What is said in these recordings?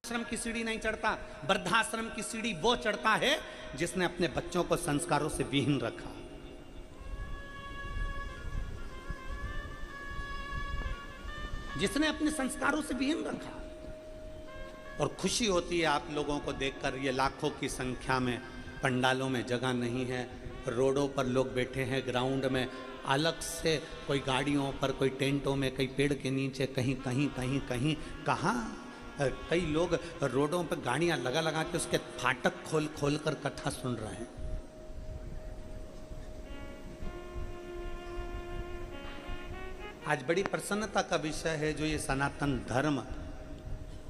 आश्रम की सीढ़ी नहीं चढ़ता, वृद्धाश्रम की सीढ़ी वो चढ़ता है जिसने अपने बच्चों को संस्कारों से विहीन रखा। जिसने अपने संस्कारों से विहीन रखा। और खुशी होती है आप लोगों को देखकर, ये लाखों की संख्या में पंडालों में जगह नहीं है, रोडों पर लोग बैठे हैं, ग्राउंड में अलग से, कोई गाड़ियों पर, कोई टेंटों में, कहीं पेड़ के नीचे, कहीं कहीं कहीं कहीं कहाँ कई लोग रोडों पर गाड़ियां लगा लगा के उसके फाटक खोल खोल कर कथा सुन रहे हैं। आज बड़ी प्रसन्नता का विषय है जो ये सनातन धर्म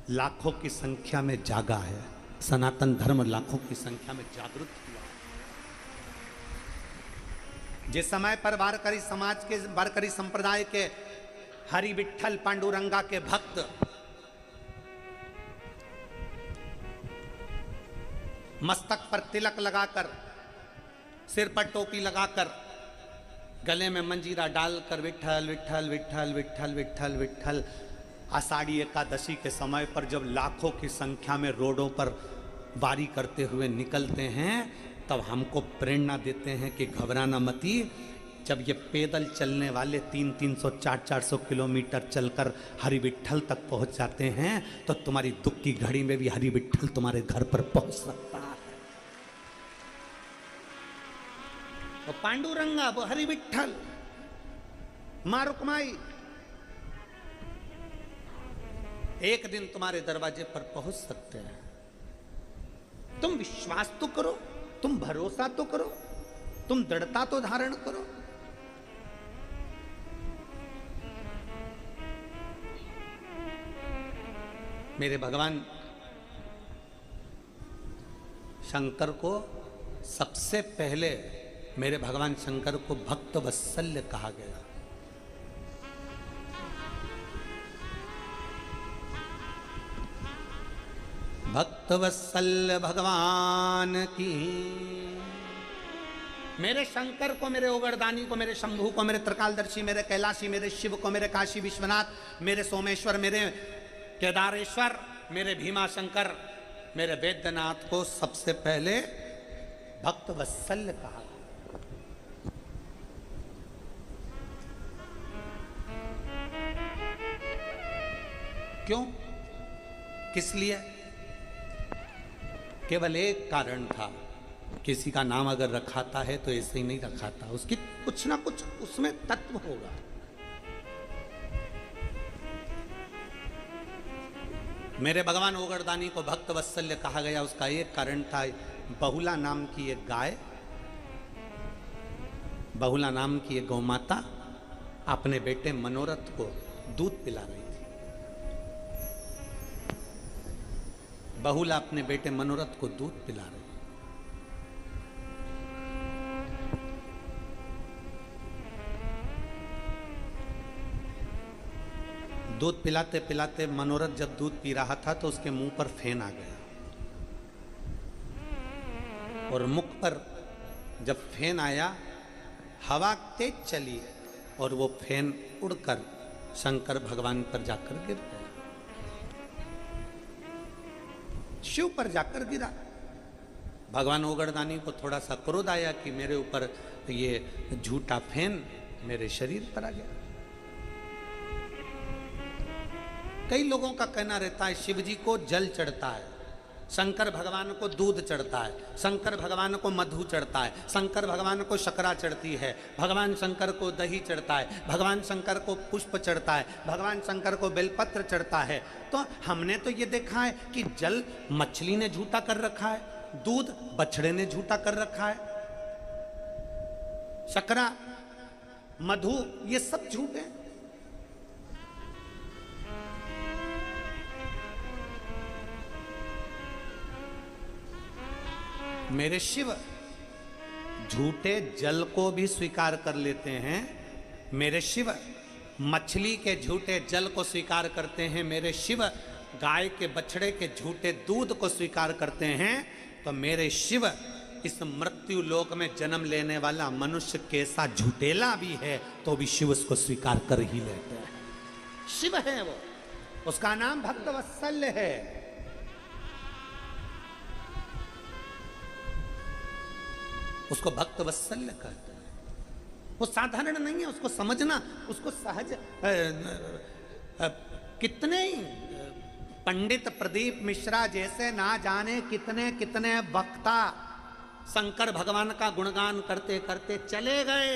लाखों की संख्या में जागा है। सनातन धर्म लाखों की संख्या में जागृत हुआ। जिस समय पर वारकरी समाज के, वारकरी संप्रदाय के हरि विठ्ठल पांडुरंगा के भक्त मस्तक पर तिलक लगाकर, सिर पर टोपी लगाकर, गले में मंजीरा डालकर विठ्ठल विठ्ठल विठ्ठल विठ्ठल विठ्ठल विठ्ठल, आषाढ़ी एकादशी के समय पर जब लाखों की संख्या में रोडों पर वारी करते हुए निकलते हैं, तब हमको प्रेरणा देते हैं कि घबराना मती। जब ये पैदल चलने वाले 300-300, 400-400 किलोमीटर चलकर हरि विठ्ठल तक पहुंच जाते हैं, तो तुम्हारी दुख की घड़ी में भी हरि विठ्ठल तुम्हारे घर पर पहुंच सकता है। वो पांडुरंगा, वो हरि विठ्ठल, मां रुक्माई एक दिन तुम्हारे दरवाजे पर पहुंच सकते हैं। तुम विश्वास तो करो, तुम भरोसा तो करो, तुम दृढ़ता तो धारण करो। मेरे भगवान शंकर को सबसे पहले, मेरे भगवान शंकर को भक्त वत्सल्य कहा गया। भक्त वत्सल्य भगवान की। मेरे शंकर को, मेरे ओगरदानी को, मेरे शंभू को, मेरे त्रिकालदर्शी, मेरे कैलाशी, मेरे शिव को, मेरे काशी विश्वनाथ, मेरे सोमेश्वर, मेरे केदारेश्वर, मेरे भीमा शंकर, मेरे वैद्यनाथ को सबसे पहले भक्त वत्सल्य कहा। क्यों? किस लिए? केवल एक कारण था। किसी का नाम अगर रखाता है तो ऐसे ही नहीं रखाता, उसकी कुछ ना कुछ उसमें तत्व होगा। मेरे भगवान ओगरदानी को भक्त वत्सल्य कहा गया, उसका एक कारण था। बहुला नाम की एक गाय, बहुला नाम की एक गौमाता अपने बेटे मनोरथ को दूध पिला रही थी। बहुला अपने बेटे मनोरथ को दूध पिला रही। दूध पिलाते पिलाते मनोरथ जब दूध पी रहा था तो उसके मुंह पर फेन आ गया, और मुख पर जब फेन आया, हवा तेज चली और वो फेन उड़कर शंकर भगवान पर जाकर गिर गया, शिव पर जाकर गिरा। भगवान ओगरदानी को थोड़ा सा क्रोध आया कि मेरे ऊपर ये झूठा फेन मेरे शरीर पर आ गया। कई लोगों का कहना रहता है शिव जी को जल चढ़ता है, शंकर भगवान को दूध चढ़ता है, शंकर भगवान को मधु चढ़ता है, शंकर भगवान को शकरा चढ़ती है, भगवान शंकर को दही चढ़ता है, भगवान शंकर को पुष्प चढ़ता है, भगवान शंकर को बेलपत्र चढ़ता है। तो हमने तो ये देखा है कि जल मछली ने झूठा कर रखा है, दूध बछड़े ने झूठा कर रखा है, शकरा, मधु, ये सब झूठ है। मेरे शिव झूठे जल को भी स्वीकार कर लेते हैं, मेरे शिव मछली के झूठे जल को स्वीकार करते हैं, मेरे शिव गाय के बछड़े के झूठे दूध को स्वीकार करते हैं। तो मेरे शिव इस मृत्यु लोक में जन्म लेने वाला मनुष्य कैसा झूठेला भी है तो भी शिव उसको स्वीकार कर ही लेते हैं। शिव है वो, उसका नाम भक्त वत्सल्य है। उसको भक्त वत्सल्य कहते हैं। वो साधारण नहीं है, उसको समझना, उसको सहज कितने ही पंडित प्रदीप मिश्रा जैसे ना जाने कितने कितने वक्ता शंकर भगवान का गुणगान करते करते चले गए,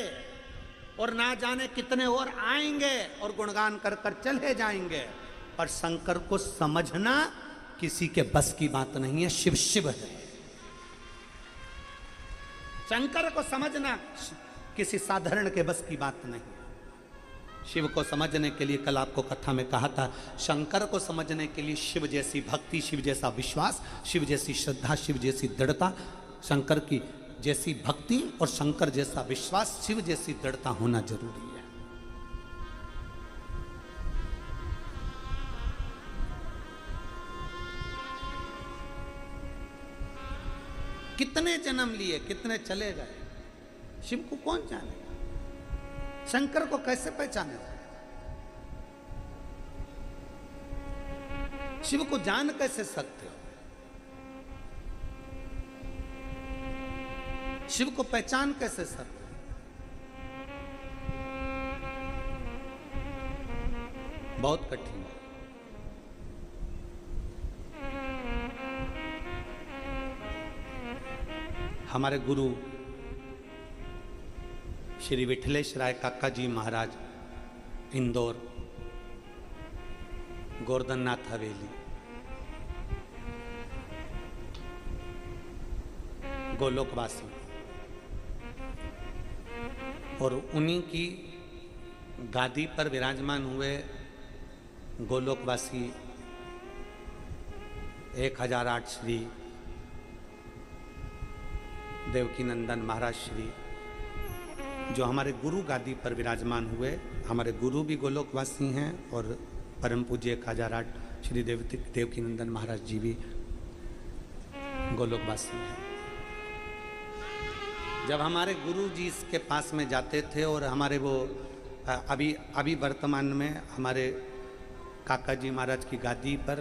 और ना जाने कितने और आएंगे और गुणगान कर कर चले जाएंगे, पर शंकर को समझना किसी के बस की बात नहीं है। शिव शिव है। शंकर को समझना किसी साधारण के बस की बात नहीं। शिव को समझने के लिए, कल आपको कथा में कहा था, शंकर को समझने के लिए शिव जैसी भक्ति, शिव जैसा विश्वास, शिव जैसी श्रद्धा, शिव जैसी दृढ़ता, शंकर की जैसी भक्ति और शंकर जैसा विश्वास, शिव जैसी दृढ़ता होना जरूरी है। कितने जन्म लिए, कितने चले गए, शिव को कौन जानेगा? शंकर को कैसे पहचानेगा? शिव को जान कैसे सकते हो? शिव को पहचान कैसे सकते हो? बहुत कठिन है। हमारे गुरु श्री विठलेश राय काका जी महाराज, इंदौर, गोवर्धननाथ हवेली, गोलोकवासी, और उन्हीं की गादी पर विराजमान हुए गोलोकवासी 1008 श्री देवकी नंदन महाराज श्री, जो हमारे गुरु गादी पर विराजमान हुए। हमारे गुरु भी गोलोकवासी हैं और परम पूज्य 1008 श्री देवकी नंदन महाराज जी भी गोलोकवासी हैं। जब हमारे गुरु जी इसके पास में जाते थे, और हमारे वो अभी वर्तमान में हमारे काका जी महाराज की गादी पर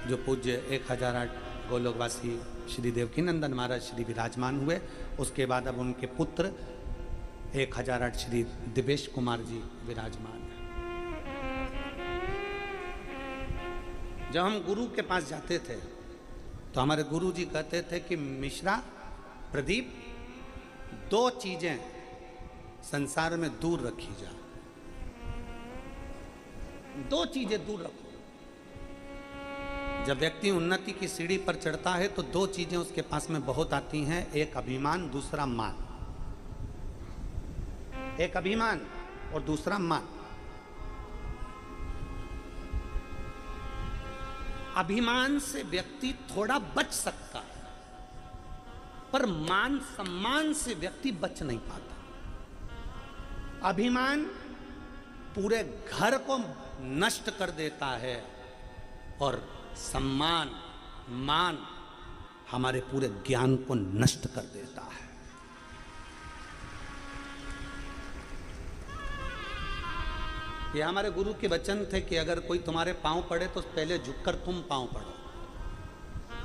जो पूज्य 1008 गोलोकवासी श्री देवकी नंदन महाराज श्री विराजमान हुए, उसके बाद अब उनके पुत्र 1008 श्री दिवेश कुमार जी विराजमान हैं। जब हम गुरु के पास जाते थे तो हमारे गुरु जी कहते थे कि मिश्रा, प्रदीप, दो चीजें संसार में दूर रखी जा, दो चीजें दूर रखो। जब व्यक्ति उन्नति की सीढ़ी पर चढ़ता है तो दो चीजें उसके पास में बहुत आती हैं, एक अभिमान, दूसरा मान। एक अभिमान और दूसरा मान। अभिमान से व्यक्ति थोड़ा बच सकता है, पर मान सम्मान से व्यक्ति बच नहीं पाता। अभिमान पूरे घर को नष्ट कर देता है, और सम्मान, मान हमारे पूरे ज्ञान को नष्ट कर देता है। ये हमारे गुरु के वचन थे कि अगर कोई तुम्हारे पांव पड़े तो पहले झुककर तुम पांव पड़ो।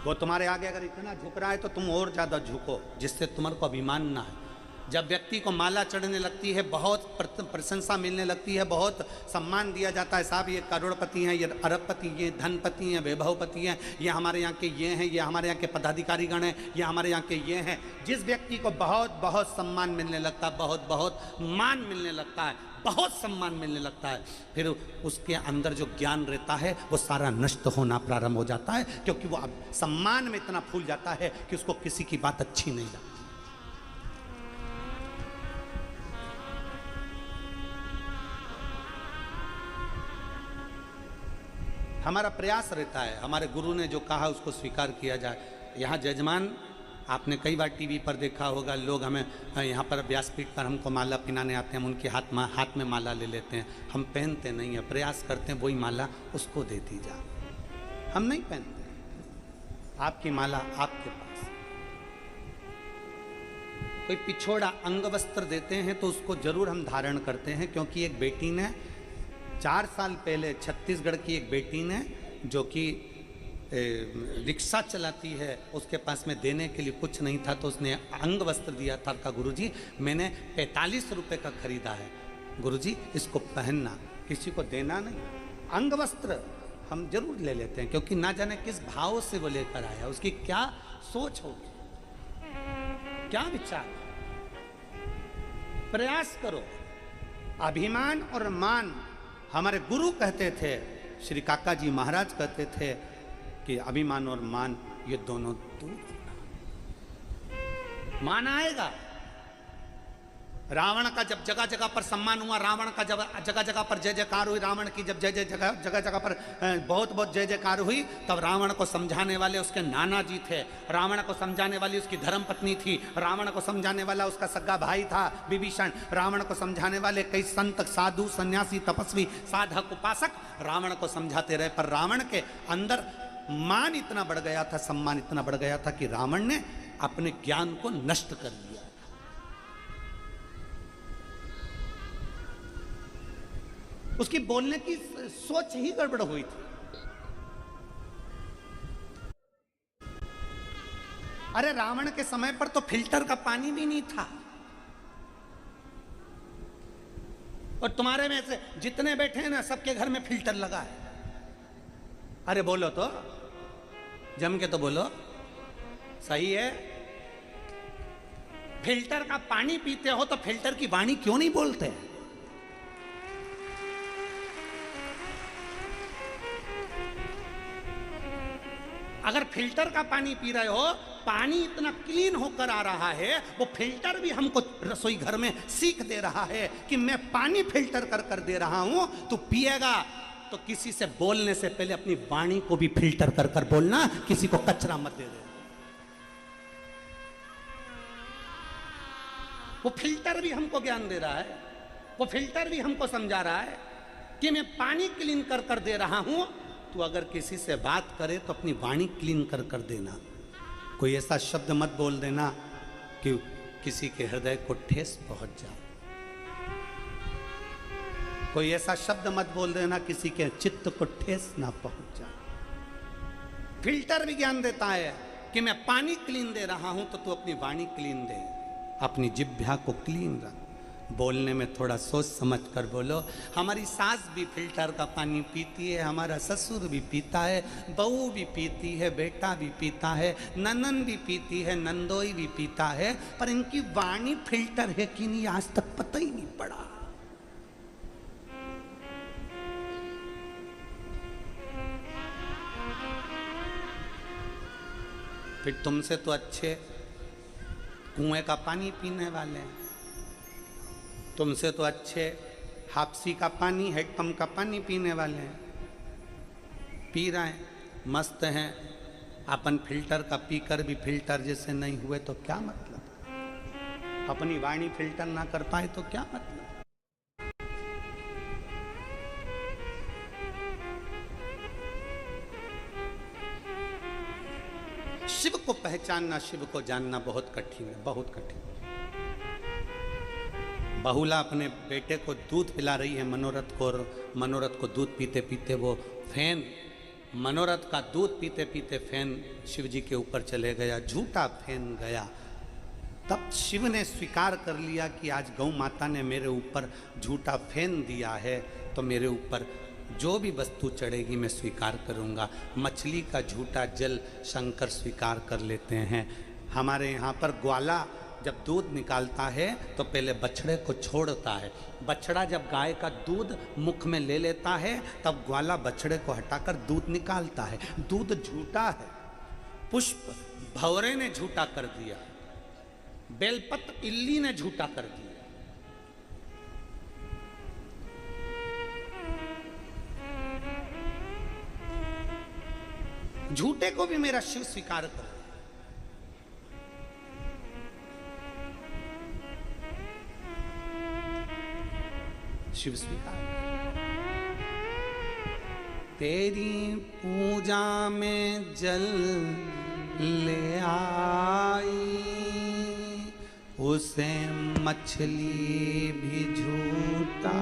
वो तुम्हारे आगे अगर इतना झुक रहा है तो तुम और ज्यादा झुको, जिससे तुम्हारे को अभिमान ना है। जब व्यक्ति को माला चढ़ने लगती है, बहुत प्रशंसा मिलने लगती है, बहुत सम्मान दिया जाता है, साहब ये करोड़पति हैं, ये अरबपति, ये धनपति हैं, वैभवपति हैं, ये हमारे यहाँ के ये हैं, ये हमारे यहाँ के पदाधिकारीगण हैं, ये हमारे यहाँ के ये हैं। जिस व्यक्ति को बहुत बहुत सम्मान मिलने लगता है, बहुत बहुत मान मिलने लगता है, बहुत सम्मान मिलने लगता है, फिर उसके अंदर जो ज्ञान रहता है वो सारा नष्ट होना प्रारंभ हो जाता है, क्योंकि वो अब सम्मान में इतना फूल जाता है कि उसको किसी की बात अच्छी नहीं लगती। हमारा प्रयास रहता है, हमारे गुरु ने जो कहा उसको स्वीकार किया जाए। यहाँ जजमान, आपने कई बार टीवी पर देखा होगा, लोग हमें यहाँ पर व्यासपीठ पर हमको माला पिनाने आते हैं, हम उनके हाथ में माला ले लेते हैं, हम पहनते नहीं हैं, प्रयास करते हैं वही माला उसको दे दी जा। हम नहीं पहनते, आपकी माला आपके पास। कोई पिछोड़ा अंग वस्त्र देते हैं तो उसको जरूर हम धारण करते हैं, क्योंकि एक बेटी ने 4 साल पहले छत्तीसगढ़ की एक बेटी ने, जो कि रिक्शा चलाती है, उसके पास में देने के लिए कुछ नहीं था तो उसने अंग वस्त्र दिया था। कहा गुरुजी मैंने 45 रुपए का खरीदा है, गुरुजी इसको पहनना, किसी को देना नहीं। अंग वस्त्र हम जरूर ले लेते हैं, क्योंकि ना जाने किस भाव से वो लेकर आया, उसकी क्या सोच होगी, क्या विचार। प्रयास करो। अभिमान और मान, हमारे गुरु कहते थे, श्री काका जी महाराज कहते थे कि अभिमान और मान ये दोनों दूर होना। मान आएगा। रावण का जब जगह जगह पर सम्मान हुआ, रावण का जब जगह जगह पर जय जयकार हुई, रावण की जब जगह जगह पर बहुत बहुत जय जयकार हुई, तब रावण को समझाने वाले उसके नाना जी थे, रावण को समझाने वाली उसकी धर्म पत्नी थी, रावण को समझाने वाला उसका सगा भाई था विभीषण, रावण को समझाने वाले कई संत साधु सन्यासी तपस्वी साधक उपासक रावण को समझाते रहे। पर रावण के अंदर मान इतना बढ़ गया था, सम्मान इतना बढ़ गया था कि रावण ने अपने ज्ञान को नष्ट कर दिया। उसकी बोलने की सोच ही गड़बड़ हुई थी। अरे रावण के समय पर तो फिल्टर का पानी भी नहीं था, और तुम्हारे में से जितने बैठे हैं ना सबके घर में फिल्टर लगा है। अरे बोलो तो, जम के तो बोलो, सही है। फिल्टर का पानी पीते हो तो फिल्टर की वाणी क्यों नहीं बोलते? अगर फिल्टर का पानी पी रहे हो, पानी इतना क्लीन होकर आ रहा है, वो फिल्टर भी हमको रसोई घर में सीख दे रहा है कि मैं पानी फिल्टर कर कर दे रहा हूं, तू पिएगा तो किसी से बोलने से पहले अपनी वाणी को भी फिल्टर कर कर बोलना, किसी को कचरा मत दे दे। वो फिल्टर भी हमको ज्ञान दे रहा है, वो फिल्टर भी हमको समझा रहा है कि मैं पानी क्लीन कर कर दे रहा हूं, तू अगर किसी से बात करे तो अपनी वाणी क्लीन कर कर देना। कोई ऐसा शब्द मत बोल देना कि किसी के हृदय को ठेस पहुंच जाए। कोई ऐसा शब्द मत बोल देना किसी के चित्त को ठेस ना पहुंच जाए। फिल्टर भी ज्ञान देता है कि मैं पानी क्लीन दे रहा हूं तो तू अपनी वाणी क्लीन दे, अपनी जिह्वा को क्लीन रख। बोलने में थोड़ा सोच समझ कर बोलो। हमारी सास भी फिल्टर का पानी पीती है, हमारा ससुर भी पीता है, बहू भी पीती है, बेटा भी पीता है, ननन भी पीती है, नंदोई भी पीता है, पर इनकी वाणी फिल्टर है कि नहीं आज तक पता ही नहीं पड़ा। फिर तुमसे तो अच्छे कुएं का पानी पीने वाले हैं, तुमसे तो अच्छे हापसी का पानी, हैंडपंप का पानी पीने वाले हैं, पी रहे हैं, मस्त हैं। अपन फिल्टर का पीकर भी फिल्टर जैसे नहीं हुए तो क्या मतलब? अपनी वाणी फिल्टर ना कर पाए तो क्या मतलब? शिव को पहचानना, शिव को जानना बहुत कठिन है, बहुत कठिन। बहुला अपने बेटे को दूध पिला रही है मनोरथ को, और मनोरथ को दूध पीते पीते वो फैन, मनोरथ का दूध पीते पीते फैन शिव जी के ऊपर चले गया, झूठा फैन गया। तब शिव ने स्वीकार कर लिया कि आज गौ माता ने मेरे ऊपर झूठा फैन दिया है, तो मेरे ऊपर जो भी वस्तु चढ़ेगी मैं स्वीकार करूँगा। मछली का झूठा जल शंकर स्वीकार कर लेते हैं। हमारे यहाँ पर ग्वाला जब दूध निकालता है तो पहले बछड़े को छोड़ता है। बछड़ा जब गाय का दूध मुख में ले लेता है तब ग्वाला बछड़े को हटाकर दूध निकालता है। दूध झूठा है, पुष्प भंवरे ने झूठा कर दिया, बेलपत्र इल्ली ने झूठा कर दिया। झूठे को भी मेरा शिव स्वीकार कर। शिव स्वीकार। तेरी पूजा में जल ले आई, उसे मछली भी झूठा